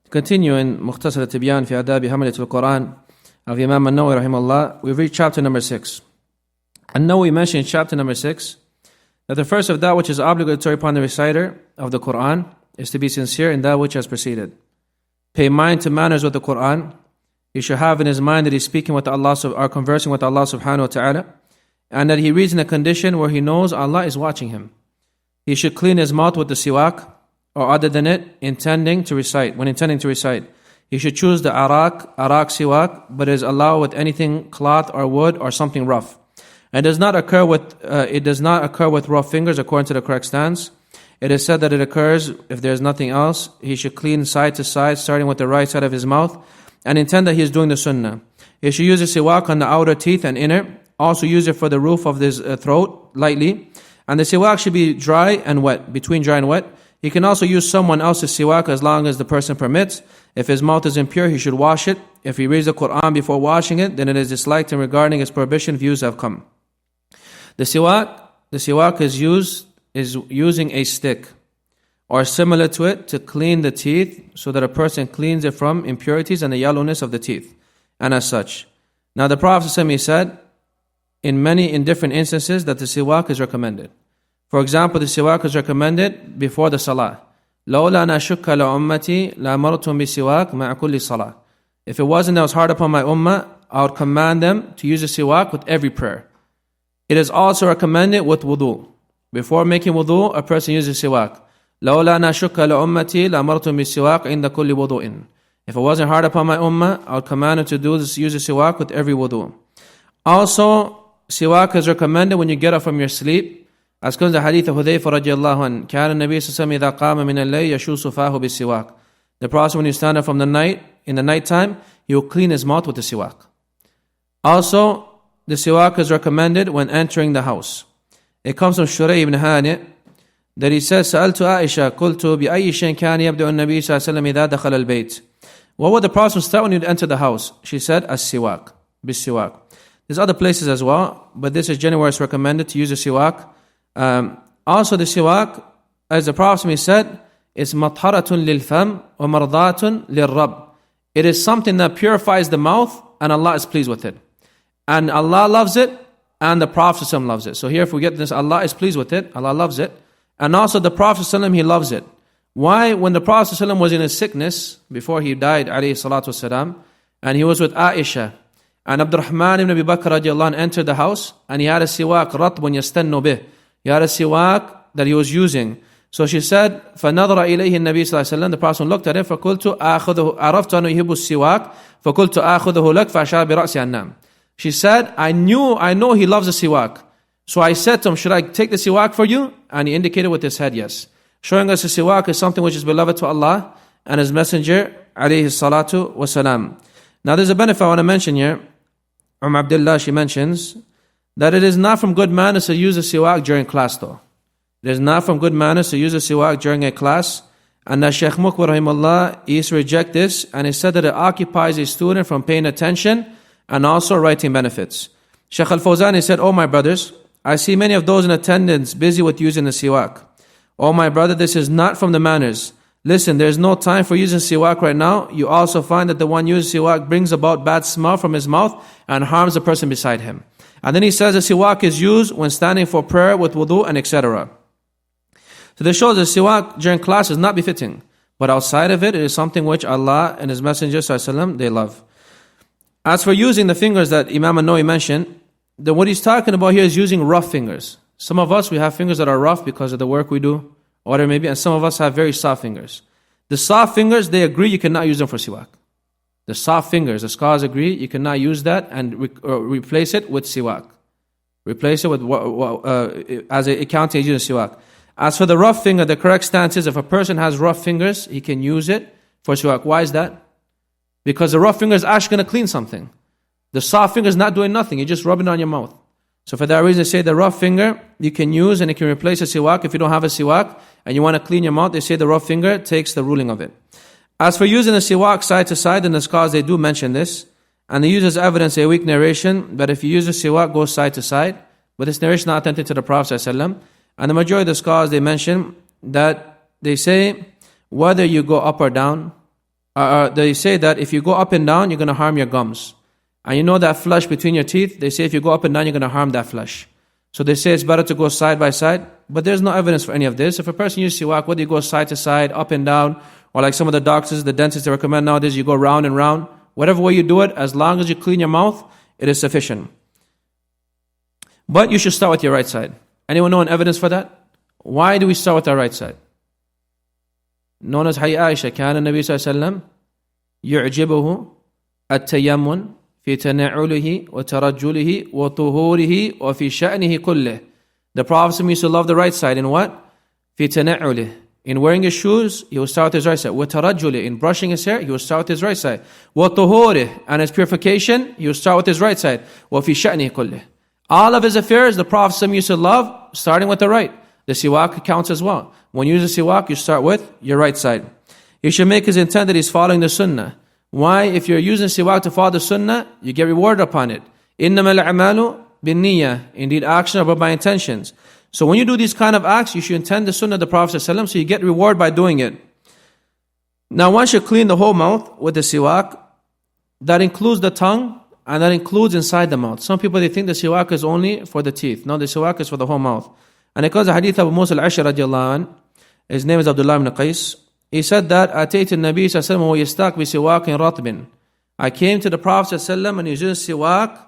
To continue in Mukhtasar Tibyan fi Adabi Hamalat al-Qur'an of Imam An-Nawawi rahimahullah, we've reached chapter number 6. An-Nawawi mentioned in chapter number 6 that the first of that which is obligatory upon the reciter of the Qur'an is to be sincere in that which has preceded. Pay mind to manners with the Qur'an. He should have in his mind that he's speaking with Allah or conversing with Allah subhanahu wa ta'ala, and that he reads in a condition where he knows Allah is watching him. He should clean his mouth with the siwak or other than it, when intending to recite. He should choose the arak siwak, but is allowed with anything cloth or wood or something rough. It does not occur with rough fingers according to the correct stance. It is said that it occurs if there is nothing else. He should clean side to side, starting with the right side of his mouth, and intend that he is doing the sunnah. He should use the siwak on the outer teeth and inner. Also use it for the roof of his throat lightly. And the siwak should be dry and wet, between dry and wet. He can also use someone else's siwak as long as the person permits. If his mouth is impure, he should wash it. If he reads the Qur'an before washing it, then it is disliked, and regarding its prohibition, views have come. The siwak is using a stick or similar to it to clean the teeth, so that a person cleans it from impurities and the yellowness of the teeth, and as such. Now the Prophet said in different instances that the siwak is recommended. For example, the siwak is recommended before the salah. لَوْلَا نَشُكَّ لَأُمَّتِي لَأَمَرْتُمْ بِالسِّوَاكِ مَعَ كُلِّ صَلَاةٍ. If it wasn't that was hard upon my ummah, I would command them to use the siwak with every prayer. It is also recommended with wudu. Before making wudu, a person uses siwak. لَوْلَا نَشُكَّ لَأُمَّتِي لَأَمَرْتُمْ بِالسِّوَاكِ عِنْدَ كُلِّ وُضُوءٍ. If it wasn't hard upon my ummah, I would command them to use the siwak with every wudu. Also, siwak is recommended when you get up from your sleep. As comes the hadith of Hudayfa radiallahu anhu, كان النبي صلى الله عليه وسلم إذا قام من الليل يشوص فاه بالسواك. The Prophet, when you stand up from the night, in the night time, he will clean his mouth with the siwak. Also, the siwak is recommended when entering the house. It comes from Shurayh ibn Hani that he says, سألت عائشة قلت بأي شيء كان يبدأ النبي صلى الله عليه وسلم إذا دخل البيت. What would the Prophet start when he'd enter the house? She said, as-siwak, bis-siwak. There's other places as well, but this is generally where it's recommended to use the siwak. Also the siwak, as the Prophet said, is matharatun lil fam wa mardatun lil rabb. It is something that purifies the mouth, and Allah is pleased with it. And Allah loves it, and the Prophet loves it. So here if we get this, Allah is pleased with it, Allah loves it. And also the Prophet he loves it. Why? When the Prophet was in his sickness, before he died, alayhi salatu wasalam, and he was with Aisha, and Abdurrahman ibn Abi Bakr radiallahu anh entered the house, and he had a siwak ratbun yastannu bih. He had a siwak that he was using. So she said, فَنَظَرَ إِلَيْهِ النَّبِي صلى الله عليه وسلم. The Prophet looked at him, فَقُلْتُ آخُذُهُ عَرَفْتُ أَنُّ يُحِبُّ السِّوَاكِ فَقُلْتُ آخُذُهُ لَكْ فَأَشَارَ بِرَأْسِهِ النَّامِ. She said, I know he loves the siwak. So I said to him, should I take the siwak for you? And he indicated with his head, yes. Showing us the siwak is something which is beloved to Allah and His Messenger, alayhi salatu wasalam. Now there's a benefit I want to mention here. Abdullah, she mentions that it is not from good manners to use a siwak during class though. It is not from good manners to use a siwak during a class. And that Shaykh Mukbar rahimahullah used to reject this, and he said that it occupies a student from paying attention and also writing benefits. Shaykh Al-Fawzani said, "Oh my brothers, I see many of those in attendance busy with using the siwak. Oh my brother, this is not from the manners. Listen, there is no time for using siwak right now. You also find that the one using siwak brings about bad smell from his mouth and harms the person beside him." And then he says the siwak is used when standing for prayer with wudu and etc. So this shows that siwak during class is not befitting. But outside of it, it is something which Allah and His Messenger ﷺ, they love. As for using the fingers that Imam An-Nawawi mentioned, then what he's talking about here is using rough fingers. Some of us, we have fingers that are rough because of the work we do, or whatever maybe, and some of us have very soft fingers. The soft fingers, they agree you cannot use them for siwak. The soft fingers, the scholars agree, you cannot use that and replace it with siwak. Replace it with as a counting as using siwak. As for the rough finger, the correct stance is if a person has rough fingers, he can use it for siwak. Why is that? Because the rough finger is actually going to clean something. The soft finger is not doing nothing, you're just rubbing it on your mouth. So for that reason, they say the rough finger you can use and it can replace a siwak. If you don't have a siwak and you want to clean your mouth, they say the rough finger takes the ruling of it. As for using the siwak side to side, in the scholars they do mention this, and they use as evidence a weak narration that if you use the siwak, go side to side. But this narration is not authentic to the Prophet ﷺ. And the majority of the scholars they mention that they say whether you go up or down, they say that if you go up and down, you're going to harm your gums. And you know that flesh between your teeth, they say if you go up and down, you're going to harm that flesh. So they say it's better to go side by side, but there's no evidence for any of this. If a person uses siwak, whether you go side to side, up and down, or like some of the doctors, the dentists, they recommend nowadays, you go round and round. Whatever way you do it, as long as you clean your mouth, it is sufficient. But you should start with your right side. Anyone know an evidence for that? Why do we start with our right side? Known as Hayy Aisha, كان النبي صلى الله عليه وسلم يعجبه التيمم في تنعله وترجله وطهوره وفي شأنه كله. The Prophet used to love the right side in what? في تنعله. In wearing his shoes, he will start with his right side. وترجله. In brushing his hair, he will start with his right side. وطهوره. And his purification, he will start with his right side. وفي شأنه كله. All of his affairs, the Prophet used to love, starting with the right. The siwak counts as well. When you use the siwak, you start with your right side. He should make his intent that he's following the sunnah. Why? If you're using siwak to follow the sunnah, you get rewarded upon it. إِنَّمَا الْأَعْمَالُ بِالنِّيَّةِ. Indeed, action are by intentions. So when you do these kind of acts, you should intend the sunnah of the Prophet ﷺ, so you get reward by doing it. Now one should clean the whole mouth with the siwak. That includes the tongue, and that includes inside the mouth. Some people, they think the siwak is only for the teeth. No, the siwak is for the whole mouth. And it goes the hadith of Abu Musa al-Ash'ari radiallahu anh. His name is Abdullah ibn Qais. He said that أتيت النبي صلى الله عليه وسلم ويستاق بسواك رطب. I came to the Prophet صلى الله عليه وسلم and he was using siwak.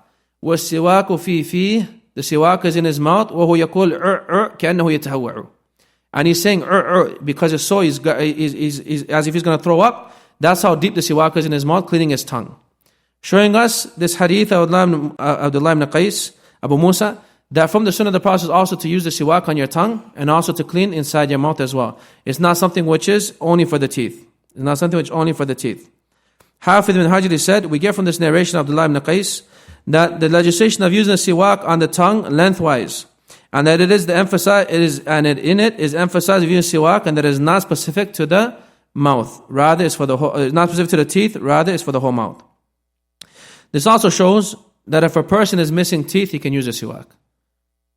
والسواك فيه. The siwak is in his mouth. وهو يقول كأنه يتهوع. And he's saying because his soul is as if he's going to throw up. That's how deep the siwak is in his mouth, cleaning his tongue. Showing us this hadith of Abdullah ibn Qais, Abu Musa, that from the sunnah of the Prophet is also to use the siwak on your tongue and also to clean inside your mouth as well. It's not something which is only for the teeth. It's not something which is only for the teeth. Hafidh ibn Hajar said, we get from this narration of Abdullah ibn Qais that the legislation of using the siwak on the tongue lengthwise, and that it is the emphasize, in it is emphasized of using siwak, and that it is not specific to the mouth. Rather, it's for the whole, it's not specific to the teeth. Rather, it's for the whole mouth. This also shows that if a person is missing teeth, he can use a siwak.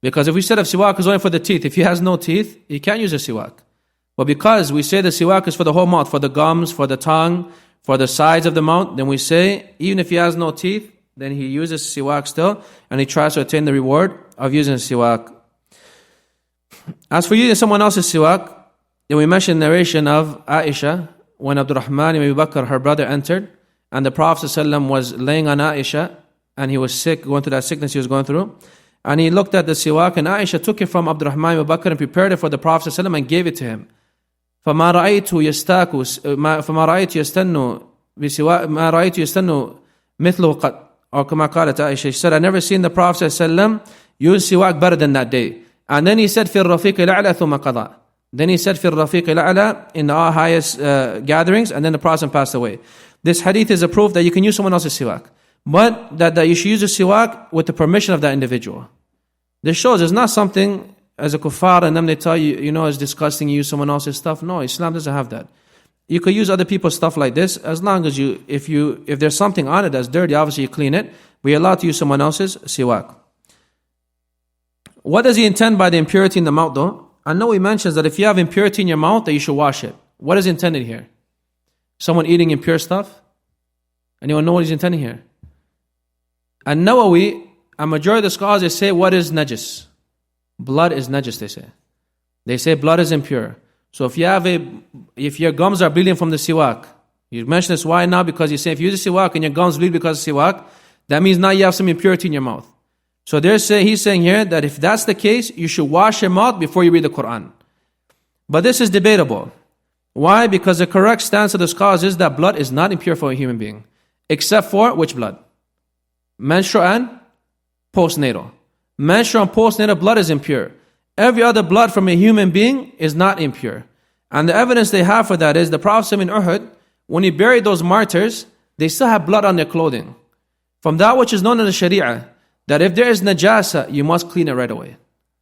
Because if we said if siwak is only for the teeth, if he has no teeth, he can't use a siwak. But because we say the siwak is for the whole mouth, for the gums, for the tongue, for the sides of the mouth, then we say, even if he has no teeth, then he uses siwak still, and he tries to attain the reward of using siwak. As for using someone else's siwak, then we mentioned the narration of Aisha, when Abdurrahman ibn Abu Bakr, her brother, entered, and the Prophet ﷺ was laying on Aisha, and he was sick, going through that sickness he was going through. And he looked at the siwak, and Aisha took it from Abdurrahman ibn Bakr and prepared it for the Prophet ﷺ and gave it to him. فَمَا رَأَيْتُ يَسْتَنُّ مِثْلُهُ قَدْ. Or كما قالت Aisha, she said, I never seen the Prophet ﷺ use siwak better than that day. And then he said, فِي الرَّفِيقِ الْأَعْلَى ثُمَّ قَضَى. Then he said, فِي الرَّفِيقِ الْأَعْلَى, in the highest gatherings, and then the Prophet passed away. This hadith is a proof that you can use someone else's siwak. But that you should use the siwak with the permission of that individual. This shows it's not something as a kuffar and then they tell you, it's disgusting, you use someone else's stuff. No, Islam doesn't have that. You could use other people's stuff like this as long as if there's something on it that's dirty, obviously you clean it, but you're allowed to use someone else's siwak. What does he intend by the impurity in the mouth though? I know he mentions that if you have impurity in your mouth, that you should wash it. What is intended here? Someone eating impure stuff? Anyone know what he's intending here? And Nawawi, a majority of the scholars, they say, what is najis? Blood is najis, they say. They say blood is impure. So if your gums are bleeding from the siwak, you mention this, why now? Because you say if you use the siwak and your gums bleed because of siwak, that means now you have some impurity in your mouth. So he's saying here that if that's the case, you should wash your mouth before you read the Qur'an. But this is debatable. Why? Because the correct stance of the scholars is that blood is not impure for a human being. Except for which blood? Menstrual and postnatal. Menstrual and postnatal blood is impure. Every other blood from a human being is not impure. And the evidence they have for that is the Prophet in Uhud, when he buried those martyrs, they still have blood on their clothing. From that which is known in the Sharia, that if there is najasa, you must clean it right away.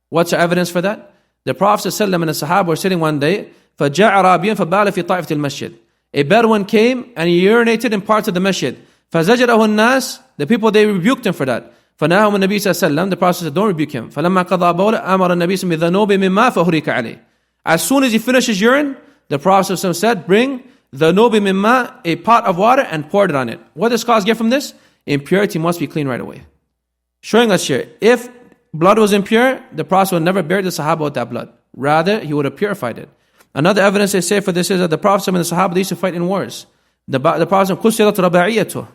What's the evidence for that? The Prophet ﷺ and the Sahaba were sitting one day, فَجَاءَ عَرَابِيٌّ فَبَالَ فِي طَائِفَةِ الْمَسْجِدِ. A Bedouin came and he urinated in parts of the masjid. فَزَجَرَهُ النَّاسِ. The people, they rebuked him for that. فَنَهَهُمُ النَّبِي صلى الله عليه وسلم. The Prophet said, don't rebuke him. فَلَمَّا قَضَى بَوْلَ أَمَرَ النَّبِي بِذَنُوبٍ مِمَّا فَهُرِكَ عَلَيْهِ. As soon as he finished his urine, the Prophet said, bring ذَنُوبٍ مِّن مَّاءٍ, a pot of water, and poured it on it. What does scholars get from this? Impurity must be clean right away. Showing us here, if blood was impure, the Prophet would never bury the Sahaba with that blood. Rather, he would have purified it. Another evidence they say for this is that the Prophet and the Sahaba, they used to fight in wars. The Prophet, قُسِرَتْ رَبَعِيَّتُهُ,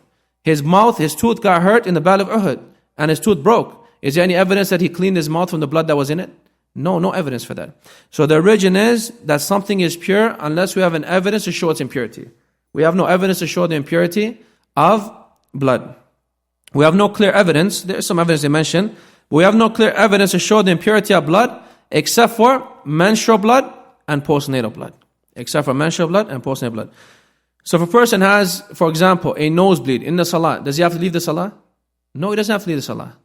his mouth, his tooth got hurt in the Battle of Uhud, and his tooth broke. Is there any evidence that he cleaned his mouth from the blood that was in it? No evidence for that. So the origin is that something is pure unless we have an evidence to show its impurity. We have no evidence to show the impurity of blood. We have no clear evidence. There's some evidence they mention. But we have no clear evidence to show the impurity of blood except for menstrual blood and postnatal blood. Except for menstrual blood and postnatal blood. So if a person has, for example, a nosebleed in the salah, does he have to leave the salah? No, he doesn't have to leave the salah.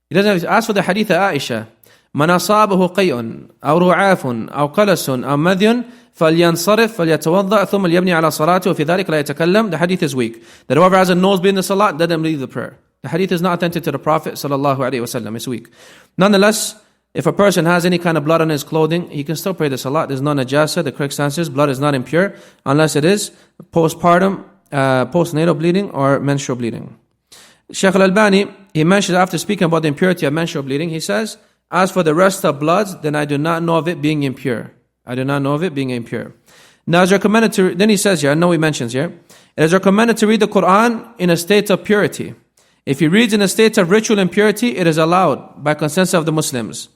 He doesn't have to. As for the hadith of Aisha, من أصابه قيء أو رعاف أو قلس أو مذي فلينصرف فليتوضأ ثم ليبني على صلاته وفي ذلك لا يتكلم. The hadith is weak. That whoever has a nosebleed in the salah, let them leave the prayer. The hadith is not authentic to the Prophet sallallahu alaihi wasallam. It's weak. Nonetheless, if a person has any kind of blood on his clothing, he can still pray the salah. There's no najasa. The correct stance is blood is not impure unless it is postpartum, postnatal bleeding or menstrual bleeding. Shaykh Al-Albani, he mentions after speaking about the impurity of menstrual bleeding, he says, as for the rest of bloods, then I do not know of it being impure. I do not know of it being impure. Now it's recommended to, then he says here, I know he mentions here, it is recommended to read the Qur'an in a state of purity. If he reads in a state of ritual impurity, it is allowed by consensus of the Muslims.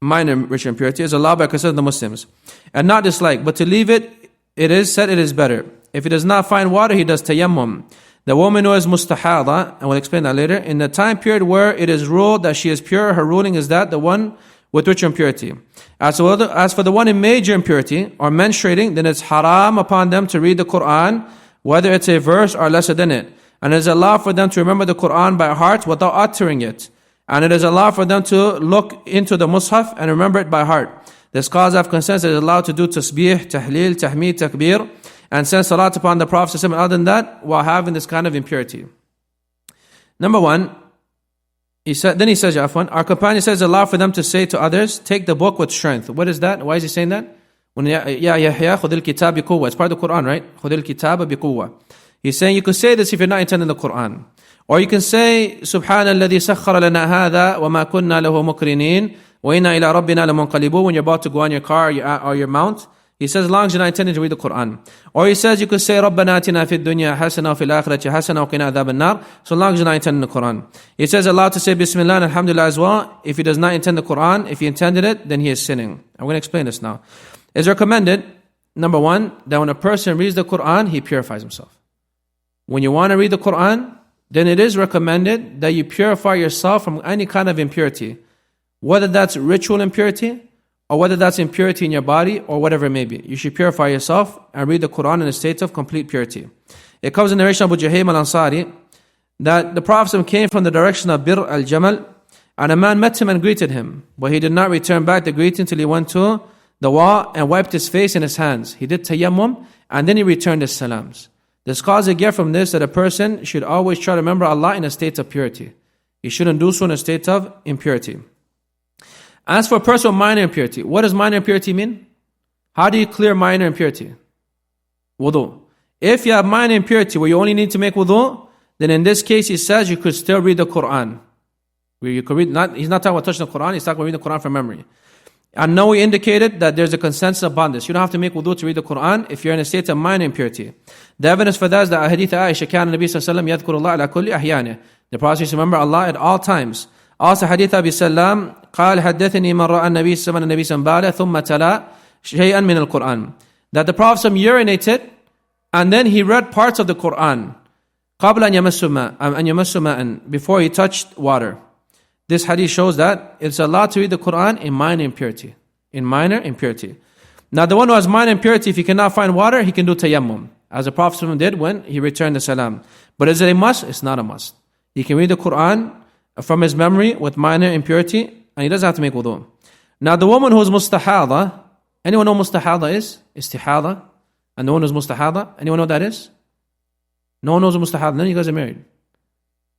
Minor ritual impurity is allowed by consensus of the Muslims. And not disliked, but to leave it, it is said it is better. If he does not find water, he does tayammum. The woman who is mustahada, and we'll explain that later, in the time period where it is ruled that she is pure, her ruling is that the one with ritual impurity. As for the one in major impurity, or menstruating, then it's haram upon them to read the Qur'an, whether it's a verse or lesser than it. And it is allowed for them to remember the Qur'an by heart without uttering it. And it is allowed for them to look into the Mus'haf and remember it by heart. The scholars have consensus it is allowed to do tasbih, tahleel, tahmeed, takbir, and send salat upon the Prophet and other than that, while having this kind of impurity. Number one, he says, our companion says, allow for them to say to others, take the book with strength. What is that? Why is he saying that? When Yahya, khudil kitab bi quwwa. It's part of the Qur'an, right? Khudil kitab bi quwwa. He's saying you could say this if you're not intending the Qur'an. Or you can say, Subhana alladhi sakhara lana hadha wa ma kunna lahu mukrinin wa inna ila rabbina lamunqalibun. When you're about to go on your car or your mount, he says, as long as you're not intending to read the Qur'an. Or he says, you could say, رَبَّنَا آتِنَا فِي الدُّنْيَا حَسَنَةً وَفِي الْآخِرَةِ حَسَنَةً وَقِنَا عَذَابَ النَّارِ. So long as you're not intending the Qur'an. He says, allowed to say Bismillah and Alhamdulillah as well. If he does not intend the Qur'an, if he intended it, then he is sinning. I'm going to explain this now. It's recommended, number one, that when a person reads the Qur'an, he purifies himself. When you want to read the Qur'an, then it is recommended that you purify yourself from any kind of impurity. Whether that's ritual impurity, or whether that's impurity in your body, or whatever it may be. You should purify yourself and read the Qur'an in a state of complete purity. It comes in the narration of Abu Juhaym al-Ansari that the Prophet came from the direction of Bir al-Jamal, and a man met him and greeted him, but he did not return back the greeting till he went to the wall and wiped his face and his hands. He did tayammum, and then he returned his salams. The scholars get from this that a person should always try to remember Allah in a state of purity. He shouldn't do so in a state of impurity. As for a person with minor impurity, what does minor impurity mean? How do you clear minor impurity? Wudu. If you have minor impurity where you only need to make wudu, then in this case he says you could still read the Qur'an. Where you could read, he's not talking about touching the Qur'an, he's talking about reading the Qur'an from memory. And now we indicated that there's a consensus upon this. You don't have to make wudu to read the Qur'an if you're in a state of minor impurity. The evidence for that is that hadith Aisha, كان النبي صلى الله عليه وسلم يذكر الله على كل أحيانه. The Prophet used to remember Allah at all times. Also hadith Abi Salam, قال حدثني من رأى النبي صلى الله عليه وسلم النبي صلى الله عليه وسلم ثم تلا شيئا من القرآن. That the Prophet urinated and then he read parts of the Qur'an قبل أن يمس ماء, before he touched water. This hadith shows that it's allowed to read the Qur'an in minor impurity. In minor impurity. Now the one who has minor impurity, if he cannot find water, he can do tayammum, as the Prophet did when he returned the salam. But is it a must? It's not a must. He can read the Qur'an from his memory with minor impurity, and he doesn't have to make wudu. Now the woman who is mustahada, anyone know mustahada is? Istihada. And the one who is mustahada, anyone know what that is? No one knows what mustahada. None of you guys are married.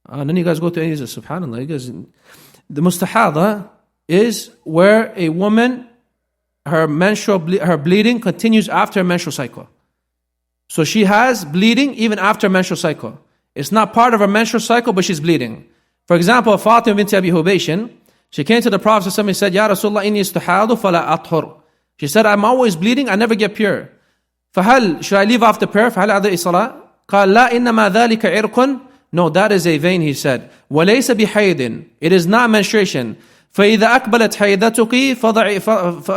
None of you guys go to any of this. SubhanAllah. You guys, the mustahada is where a woman, her bleeding continues after a menstrual cycle. So she has bleeding even after menstrual cycle. It's not part of her menstrual cycle, but she's bleeding. For example, Fatima bint Abi Hubayshin, she came to the Prophet and said, Ya Rasulullah, inni istihadu fala athur. She said, I'm always bleeding, I never get pure. فهل, should I leave off the prayer? فهل أدعي صلاة? قال لا إنما ذلك عرق. No, that is a vein, he said. وليس بحيض. It is not menstruation. فإذا أقبلت حيضتك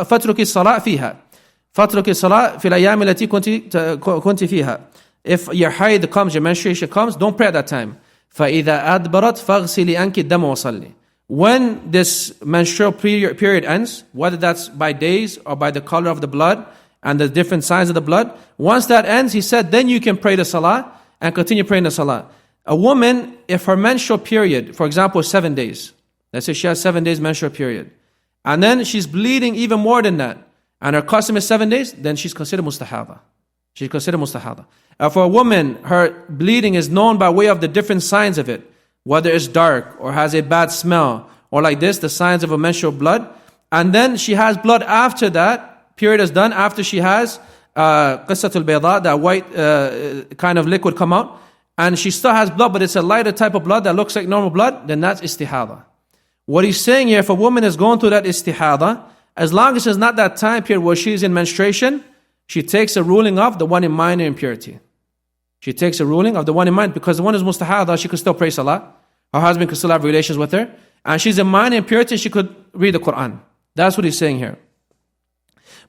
فاترك الصلاة فيها. فاترك الصلاة في الأيام التي كنت فيها. If your haid comes, your menstruation comes, don't pray at that time. فإذا أدبرت فاغسلي أنك الدم وصلي. When this menstrual period ends, whether that's by days or by the color of the blood and the different signs of the blood, once that ends, he said, then you can pray the salah and continue praying the salah. A woman, if her menstrual period, for example, is 7 days, let's say she has 7 days menstrual period, and then she's bleeding even more than that, and her custom is 7 days, then she's considered mustahada. She's considered mustahada. For a woman, her bleeding is known by way of the different signs of it, whether it's dark or has a bad smell, or like this, the signs of a menstrual blood. And then she has blood after that period is done, after she has qissatul bayda, that white kind of liquid come out, and she still has blood, but it's a lighter type of blood that looks like normal blood, then that's istihada. What he's saying here, if a woman is going through that istihada, as long as it's not that time period where she's in menstruation, she takes a ruling of the one in minor impurity. She takes a ruling of the one in mind, because the one is mustahada, she could still pray salah. Her husband could still have relations with her. And she's in minor impurity, she could read the Qur'an. That's what he's saying here.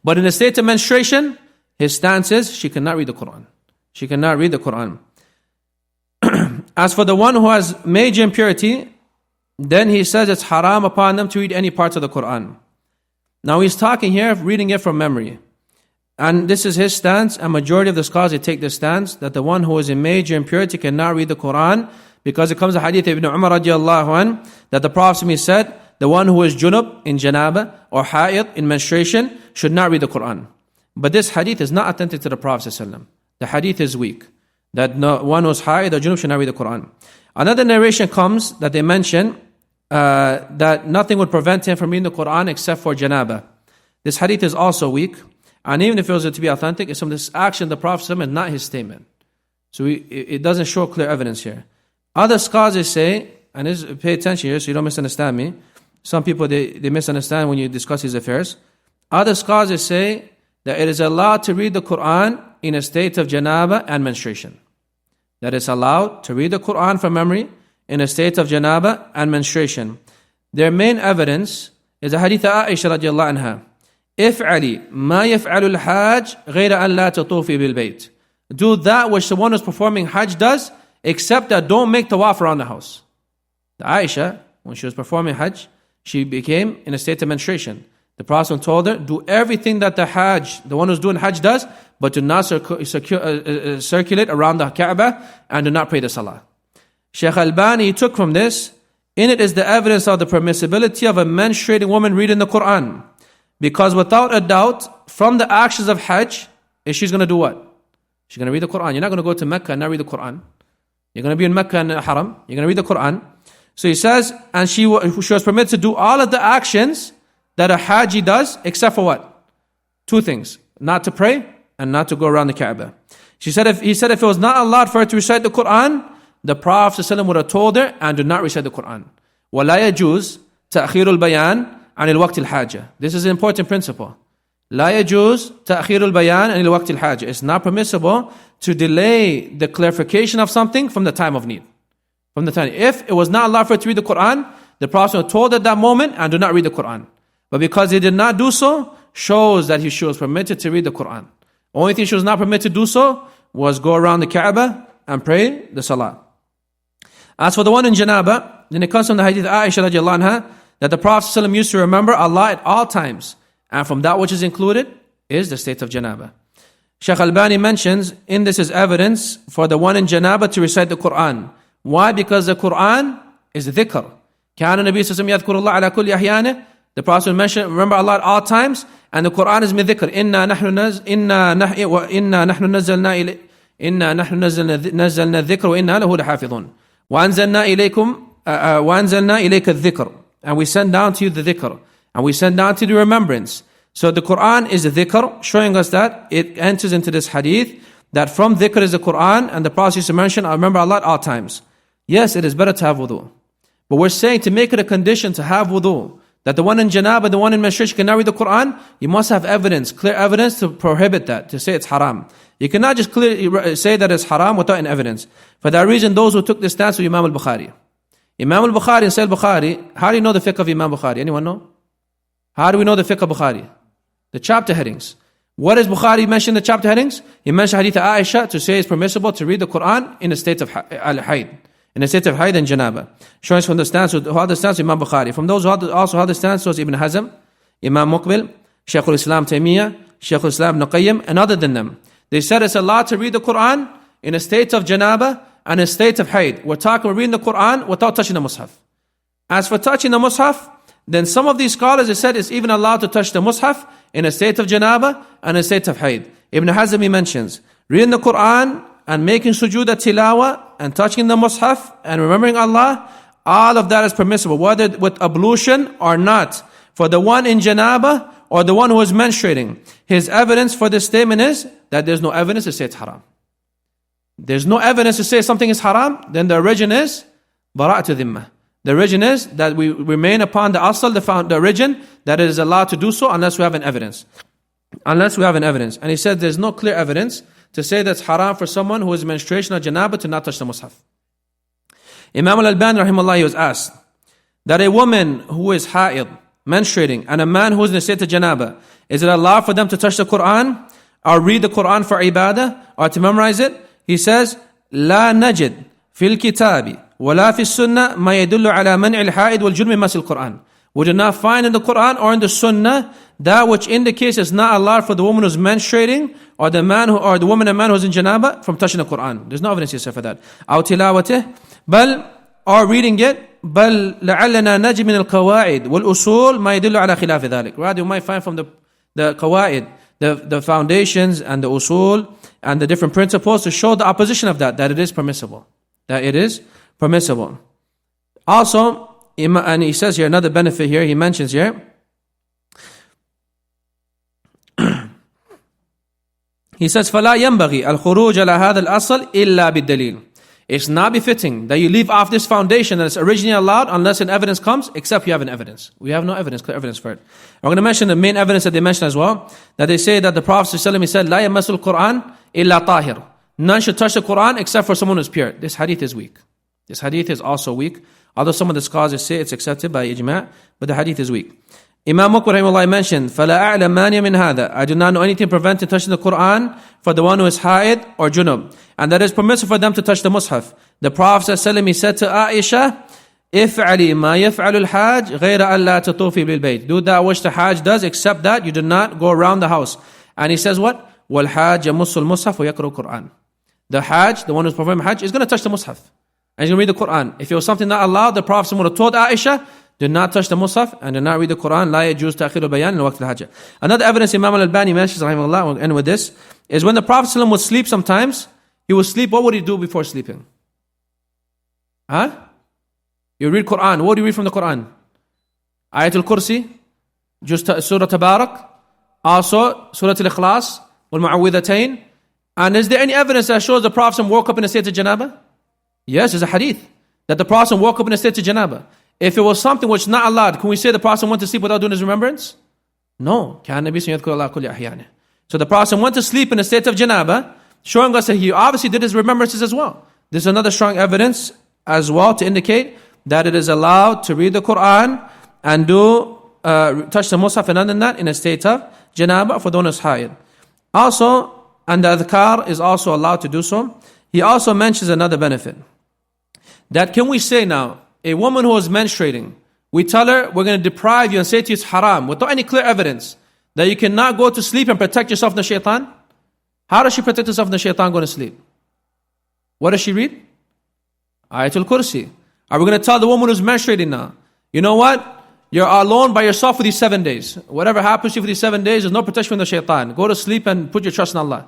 But in a state of menstruation, his stance is she cannot read the Qur'an. She cannot read the Qur'an. As for the one who has major impurity, then he says it's haram upon them to read any parts of the Qur'an. Now he's talking here, reading it from memory. And this is his stance, and majority of the scholars, they take this stance, that the one who is in major impurity cannot read the Qur'an, because it comes a hadith of Ibn Umar radiallahu anh, that the Prophet said, the one who is junub, in janaba, or ha'id, in menstruation, should not read the Qur'an. But this hadith is not authentic to the Prophet ﷺ. The hadith is weak, that no one who is ha'id or junub should not read the Qur'an. Another narration comes, that they mention, that nothing would prevent him from reading the Qur'an except for janaba. This hadith is also weak. And even if it was to be authentic, it's from this action of the Prophet and not his statement. So it doesn't show clear evidence here. Other scholars say, and pay attention here so you don't misunderstand me. Some people, they misunderstand when you discuss these affairs. Other scholars say that it is allowed to read the Qur'an in a state of janaba and menstruation. That it's allowed to read the Qur'an from memory in a state of janaba and menstruation. Their main evidence is a hadith of Aisha radiallahu anha. افعلي ما يفعل الحاج غير أن لا تطوفي بالبيت. Do that which the one who's performing Hajj does, except that don't make tawaf around the house. The Aisha, when she was performing Hajj, she became in a state of menstruation. The Prophet told her, do everything that the Hajj, the one who's doing Hajj does, but do not circulate around the Kaaba and do not pray the Salah. Shaykh Al-Albani took from this, in it is the evidence of the permissibility of a menstruating woman reading the Qur'an. Because without a doubt, from the actions of Hajj, she's going to do what? She's going to read the Qur'an. You're not going to go to Mecca and not read the Qur'an. You're going to be in Mecca and Haram. You're going to read the Qur'an. So he says, and she was permitted to do all of the actions that a Haji does, except for what? Two things. Not to pray and not to go around the Kaaba. He said if it was not allowed for her to recite the Qur'an, the Prophet ﷺ would have told her, and do not recite the Qur'an. وَلَا يَجُوزُ تَأْخِيرُ الْبَيَانِ عن الوقت الحاجة. This is an important principle. لا يجوز تأخير البيان عن الوقت الحاجة. It's not permissible to delay the clarification of something from the time of need. From the time, if it was not allowed for her to read the Qur'an, the Prophet told her at that moment, and do not read the Qur'an. But because he did not do so, shows that she was permitted to read the Qur'an. Only thing she was not permitted to do so was go around the Kaaba and pray the Salah. As for the one in Janaba, then it comes from the hadith of Aisha radiallahu anha, that the Prophet ﷺ used to remember Allah at all times. And from that which is included is the state of janaba. Shaykh Al-Albani mentions, in this is evidence for the one in janaba to recite the Qur'an. Why? Because the Qur'an is dhikr. كان النبي صلى الله عليه وسلم يذكر الله على كل أحيانه. The Prophet mentioned, remember Allah at all times. And the Qur'an is min dhikr. إنا نحن نزلنا الذكر وإنا له لحافظون. وأنزلنا إليك الذكر. And we send down to you the dhikr. And we send down to you the remembrance. So the Qur'an is a dhikr, showing us that it enters into this hadith, that from dhikr is the Qur'an, and the Prophet used to mention, I remember Allah at all times. Yes, it is better to have wudu. But we're saying to make it a condition to have wudu, that the one in janaba, the one in menstruation cannot read the Qur'an, you must have evidence, clear evidence to prohibit that, to say it's haram. You cannot just clearly say that it's haram without an evidence. For that reason, those who took this stance were Imam al-Bukhari. Imam al-Bukhari and Sahih Bukhari, how do you know the fiqh of Imam Bukhari? Anyone know? How do we know the fiqh of Bukhari? The chapter headings. What does Bukhari mention in the chapter headings? He mentioned hadith of Aisha to say it's permissible to read the Qur'an in a state of al-hayd. In a state of hayd and janaba. Showing us from the stance, who had the stance of Imam Bukhari. From those who also had the stance was Ibn Hazm, Imam Muqbil, Shaykh al-Islam Taymiyyah, Shaykh al-Islam Ibn Qayyim, and other than them. They said it's allowed to read the Qur'an in a state of janaba and a state of hayd. We're reading the Qur'an without touching the mushaf. As for touching the mushaf, then some of these scholars have said it's even allowed to touch the mushaf in a state of janaba and a state of hayd. Ibn Hazm, he mentions, reading the Qur'an and making sujood tilawa and touching the mushaf and remembering Allah, all of that is permissible, whether with ablution or not. For the one in janaba or the one who is menstruating, his evidence for this statement is that there's no evidence to say it's haram. There's no evidence to say something is haram, then the origin is bara'atu dhimmah. The origin is that we remain upon the asl, the origin, that it is allowed to do so unless we have an evidence. Unless we have an evidence. And he said there's no clear evidence to say that's haram for someone who is menstruation or janaba to not touch the mushaf. Imam Al-Albani rahimahullah, he was asked that a woman who is ha'id, menstruating, and a man who is in a state of janaba, is it allowed for them to touch the Qur'an or read the Qur'an for ibadah or to memorize it? He says, لا نجد في الكتاب ولا في السنة ما يدل على منع الحائض والجنب مس القرآن. We do not find in the Qur'an or in the Sunnah that which indicates it's not allowed for the woman who's menstruating or the man who, or the woman and man who's in janaba from touching the Qur'an. There's no evidence here for that. أو تلاوته بل or reading it بل لعلنا نجد من القواعد والأصول ما يدل على خلاف ذلك. Rather, you might find from the qawaid, the foundations and the usul and the different principles to show the opposition of that it is permissible. That it is permissible. Also, and he says here, another benefit here, he mentions here, he says, فَلَا يَنْبَغِي الْخُرُوجَ على هذا الأصل إلا بالدليل. It's not befitting that you leave off this foundation that is originally allowed unless an evidence comes, except you have an evidence. We have no evidence, clear evidence for it. I'm going to mention the main evidence that they mention as well, that they say that the Prophet ﷺ said, لا يمس القرآن إلا طاهر. None should touch the Qur'an except for someone who's pure. This hadith is weak. This hadith is also weak. Although some of the scholars say it's accepted by ijma', but the hadith is weak. Imam Muqbil rahimahullah mentioned, فَلَا أَعْلَمْ مَانِيَ مِنْ هَذَا. I do not know anything preventing touching the Qur'an for the one who is ha'id or junub. And that is permissible for them to touch the mushaf. The Prophet ﷺ, he said to Aisha, إِفْعَلِي مَا يَفْعَلُ الْحَاجِ غَيْرَ أَلَّا تَطُوفِي بِالْبَيْتِ. Do that which the hajj does, except that you do not go around the house. And he says what? وَالْحَاجَ يَمُصُّ الْمُصْحَفَ وَيَقْرُ الْقُرْآنِ. The hajj, the one who's performing hajj, is going to touch the mushaf. And he's going to read the Qur'an. If it was something not allowed, the Prophet would have told Aisha, do not touch the mushaf and do not read the Qur'an. لا يجوز تأخير البيان لوقت الحاجة. Another evidence Imam Al-Albani mentions, rahimahullah, we'll end with this, is when the Prophet ﷺ would sleep sometimes, he would sleep, what would he do before sleeping? You read Qur'an. What do you read from the Qur'an? Ayatul Kursi, just Surah Tabarak, also Surah Al-Ikhlas, Wal-Mu'awwidhatayn. And is there any evidence that shows the Prophet woke up in a state of janaba? Yes, there's a hadith that the Prophet woke up in a state of janaba. If it was something which is not allowed, can we say the Prophet went to sleep without doing his remembrance? No. So the Prophet went to sleep in a state of janaba, showing us that he obviously did his remembrances as well. This is another strong evidence as well to indicate that it is allowed to read the Qur'an and touch the mushaf and other than that in a state of janaba for the one who's ha'id. Also, and the adhkar is also allowed to do so. He also mentions another benefit. That can we say now, a woman who is menstruating, we tell her, we're going to deprive you and say to you it's haram, without any clear evidence, that you cannot go to sleep and protect yourself from the shaitan? How does she protect herself from the shaitan going to sleep? What does she read? Ayatul Kursi. Are we going to tell the woman who's menstruating now, you know what? You're alone by yourself for these 7 days. Whatever happens to you for these 7 days, there's no protection from the shaitan. Go to sleep and put your trust in Allah.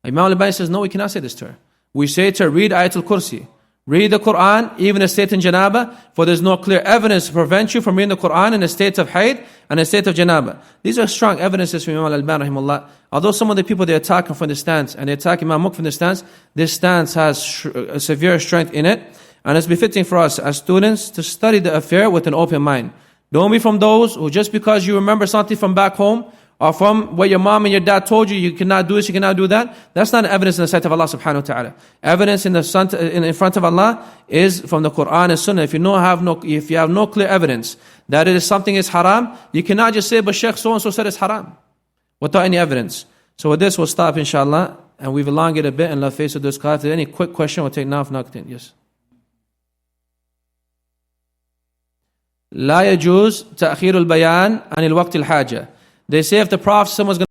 Imam Al-Albani says, no, we cannot say this to her. We say to her, read Ayatul Kursi. Read the Qur'an, even in a state in janaba, for there's no clear evidence to prevent you from reading the Qur'an in a state of hayd and a state of janaba. These are strong evidences from Imam Al-Albani rahimahullah. Although some of the people they attack him from the stance, and they attack Imam Muk from the stance, this stance has a severe strength in it, and it's befitting for us as students to study the affair with an open mind. Don't be from those who just because you remember something from back home, or from where your mom and your dad told you, you cannot do this, you cannot do that. That's not evidence in the sight of Allah subhanahu wa ta'ala. Evidence in front of Allah is from the Qur'an and Sunnah. If you have no clear evidence that it is something is haram, you cannot just say, but Shaykh so-and-so said it's haram, without any evidence. So with this, we'll stop inshallah, and we've elongated a bit in the face of this class. If there's any quick question, we'll take now, if not, yes. لا يجوز تأخير البيان عن الوقت الحاجة. They say if the Prophet, someone's going